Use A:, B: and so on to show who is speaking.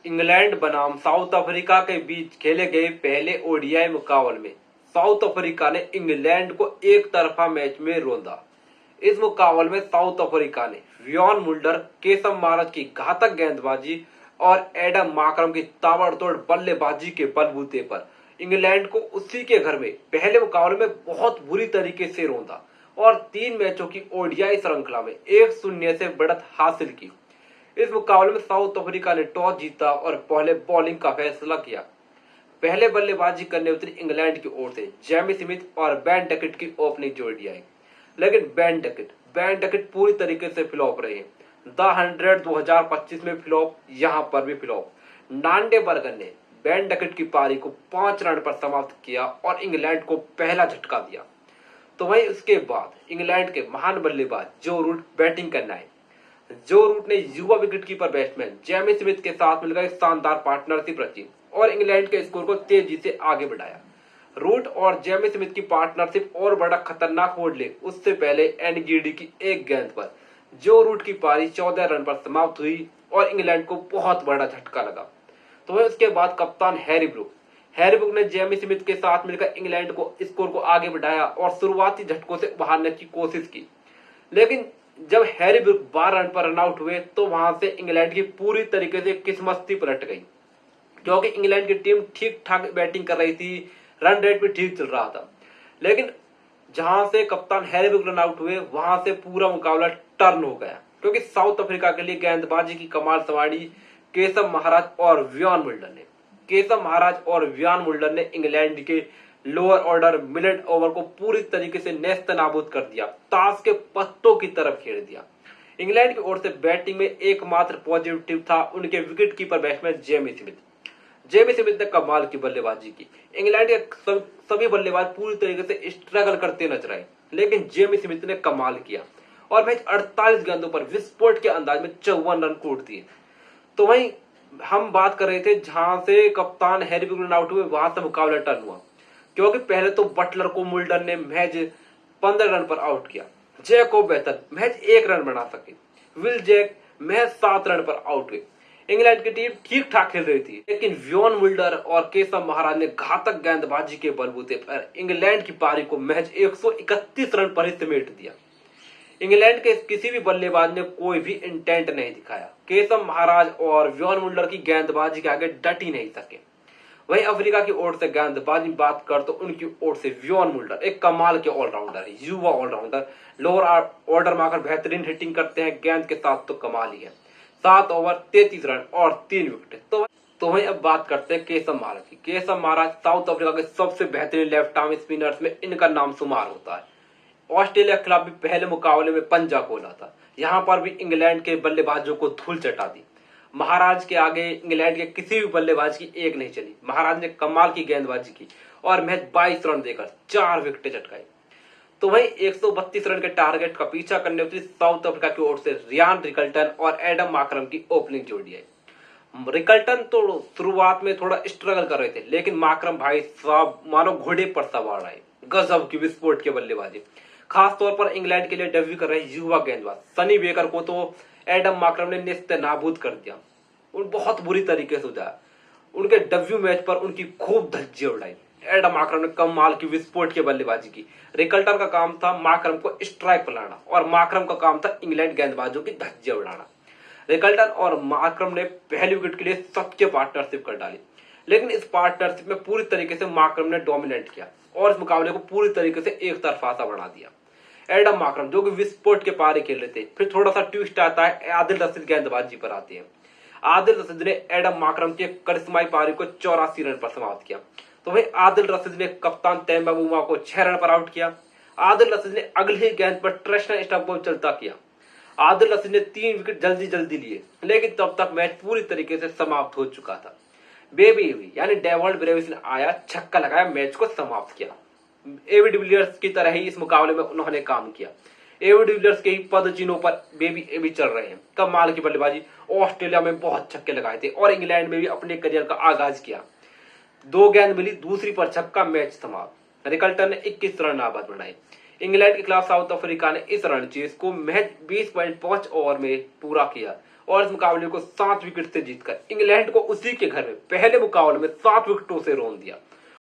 A: England बनाम south Africa के बीच खेले गए पहले ओडीआई मुकाबले में साउथ अफ्रीका ने इंग्लैंड को एक तरफा मैच में रौंदा। इस मुकाबले में साउथ अफ्रीका ने वियॉन मुल्डर, केसम महाराज की घातक गेंदबाजी और एडम माकरम की ताबड़तोड़ बल्लेबाजी के बलबूते पर इंग्लैंड को उसी के घर में पहले मुकाबले में बहुत बुरी तरीके से रौंदा और 3 मैचों की ओडीआई श्रृंखला में 1-0 से बढ़त हासिल की। इस मुकाबले में साउथ अफ्रीका ने टॉस जीता और पहले बॉलिंग का फैसला किया। पहले बल्लेबाजी करने उतरी इंग्लैंड की ओर से जेमी स्मिथ और बेन डकेट की ओपनिंग जोड़ी आई, लेकिन बेन डकेट पूरी तरीके से फ्लॉप रहे। द 100 2025 में फ्लॉप, यहां पर भी फ्लॉप। नांडे बर्गन ने बेन डकेट की पारी को 5 रन पर समाप्त किया और इंग्लैंड को पहला झटका दिया। तो वहीं उसके बाद इंग्लैंड के महान बल्लेबाज जो रूट बैटिंग करने आए। जो रूट ने युवा विकेटकीपर बैट्समैन जेमी स्मिथ के साथ मिलकर एक शानदार पार्टनरशिप रची और इंग्लैंड के स्कोर को तेजी से आगे बढ़ाया। रूट और जेमी स्मिथ की पार्टनरशिप और बड़ा खतरनाक मोड़ ले उससे पहले एनगीडी की एक गेंद पर जो रूट की पारी 14 रन पर समाप्त हुई और इंग्लैंड को बहुत बड़ा झटका लगा। तो वह उसके बाद कप्तान हैरी ब्रूक ने जेमी स्मिथ के साथ मिलकर इंग्लैंड को स्कोर को आगे बढ़ाया और शुरुआती झटकों से उभारने की कोशिश की, लेकिन जब हैरी ब्रूक 12 रन पर रनआउट हुए तो वहां से इंग्लैंड की पूरी तरीके से किस्मत पलट गई, क्योंकि इंग्लैंड की टीम ठीक ठाक बैटिंग कर रही थी, रन रेट भी ठीक चल रहा था, लेकिन जहां से कप्तान हैरी ब्रूक रनआउट हुए वहां से पूरा मुकाबला टर्न हो गया, क्योंकि साउथ अफ्रीका के लिए गेंदबाजी की कमाल संवारी केसम महाराज और वियान मुल्डर ने इंग्लैंड के लोअर ऑर्डर मिड ओवर को पूरी तरीके से नेस्त नाबूद कर दिया, ताश के पत्तों की तरफ खेल दिया। इंग्लैंड की ओर से बैटिंग में एकमात्र पॉजिटिव था उनके विकेटकीपर बैट्समैन जेमी स्मिथ ने कमाल की बल्लेबाजी की। इंग्लैंड के सभी बल्लेबाज पूरी तरीके से स्ट्रगल करते नजर आए, लेकिन जेमी स्मिथ ने कमाल किया और मैच 48 गेंदों पर विस्फोट के अंदाज में 54 रन कूट दिए। तो वहीं हम बात कर रहे थे जहां से कप्तान हैरी ब्रूक रन आउट हुए वहां से मुकाबला टर्न हुआ, क्योंकि पहले तो बटलर को मुल्डर ने महज 15 रन पर आउट किया। जैकोब बेथन महज 1 रन बना सके। विल जैक महज 7 रन पर आउट हुए। इंग्लैंड की टीम ठीक ठाक खेल रही थी, लेकिन वियॉन मुल्डर और केसम महाराज ने घातक गेंदबाजी के बलबूते पर इंग्लैंड की पारी को महज 131 रन पर ही समेट दिया। इंग्लैंड के किसी भी बल्लेबाज ने कोई भी इंटेंट नहीं दिखाया। केसम महाराज और वियॉन मुल्डर की गेंदबाजी के आगे डट ही नहीं सके। वहीं अफ्रीका की ओर से गेंदबाजी बात कर तो उनकी ओर से वियॉन मुल्डर एक कमाल के ऑलराउंडर है, युवा ऑलराउंडर। लोअर ऑर्डर में आकर बेहतरीन हिटिंग करते हैं, गेंद के साथ तो कमाल ही है। 7 ओवर 33 रन और 3 विकेट। तो वहीं अब बात करते हैं केसम महाराज की। केसम महाराज साउथ अफ्रीका के सबसे बेहतरीन लेफ्ट आर्म स्पिनर्स में इनका नाम शुमार होता है। ऑस्ट्रेलिया के खिलाफ भी पहले मुकाबले में पंजा खोला था, यहाँ पर भी इंग्लैंड के बल्लेबाजों को धूल चटा दी। महाराज के आगे इंग्लैंड के किसी भी बल्लेबाज की एक नहीं चली। महाराज ने कमाल की गेंदबाजी की और महज 22 रन देकर 4 विकेटें चटकाई। तो वहीं 132 रन के टारगेट का पीछा करने उतरी साउथ अफ्रीका की ओर से रियान रिकल्टन और एडम माकरम की ओपनिंग जोड़ी आई। रिकल्टन तो शुरुआत में थोड़ा स्ट्रगल कर रहे थे, लेकिन माकरम भाई साहब मानो घोड़े पर सवार आए। गजब की विस्फोट के बल्लेबाजी, खास तौर पर इंग्लैंड के लिए डेब्यू कर रहे युवा गेंदबाज सनी बेकर को तो एडम माकरम ने नेस्त नाबूद कर दिया, बहुत बुरी तरीके से उजाया। उनके डेब्यू मैच पर उनकी खूब धज्जियां उड़ाई। एडम माकरम ने कमाल की विस्फोट की बल्लेबाजी की। रिकल्टन का काम था माकरम को स्ट्राइक पर लाना और माकरम का काम था इंग्लैंड गेंदबाजों की धज्जियां उड़ाना। रिकल्टन और माकरम ने पहली विकेट के लिए सबके पार्टनरशिप कर डाली, लेकिन इस पार्टनरशिप में पूरी तरीके से माकरम ने डोमिनेट किया और इस मुकाबले को पूरी तरीके से एक तरफा सा बना दिया। एडम माकरम जो कि विस्फोट के पारी खेल रहे थे, फिर थोड़ा सा ट्विस्ट आता है, आदिल रशीद गेंदबाजी पर आते हैं। आदिल रशीद ने एडम माकरम की करिश्माई पारी को 84 रन पर समाप्त किया। तो वहीं आदिल रशीद ने कप्तान तेम्बा बुमा को 6 रन पर आउट किया। आदिल रशीद ने अगली गेंद पर ट्रेशनर स्टंप बॉल चलता किया। आदिल रशीद ने 3 विकेट जल्दी लिए, लेकिन तब तक मैच पूरी तरीके से समाप्त हो चुका था। बेबी यानी डेवल्ड ब्रेविस ने आया, छक्का लगाया, मैच को समाप्त किया। एबी डिविलियर्स की तरह ही इस मुकाबले में उन्होंने काम किया। एबी डिविलियर्स के ही पदचिन्हों पर बेबी चल रहे हैं। कमाल की बल्लेबाजी, ऑस्ट्रेलिया में बहुत छक्के लगाए थे और इंग्लैंड में भी अपने करियर का आगाज किया। 2 गेंद मिली, दूसरी पर छक्का, मैच समाप्त। रिकल्टन ने 21 रन आबाद बनाए। इंग्लैंड के खिलाफ साउथ अफ्रीका ने इस रणजीत को महज 20.5 ओवर में पूरा किया और इस मुकाबले को 7 विकेट से जीतकर इंग्लैंड को उसी के घर में पहले मुकाबले में 7 विकेटों से रौंद दिया।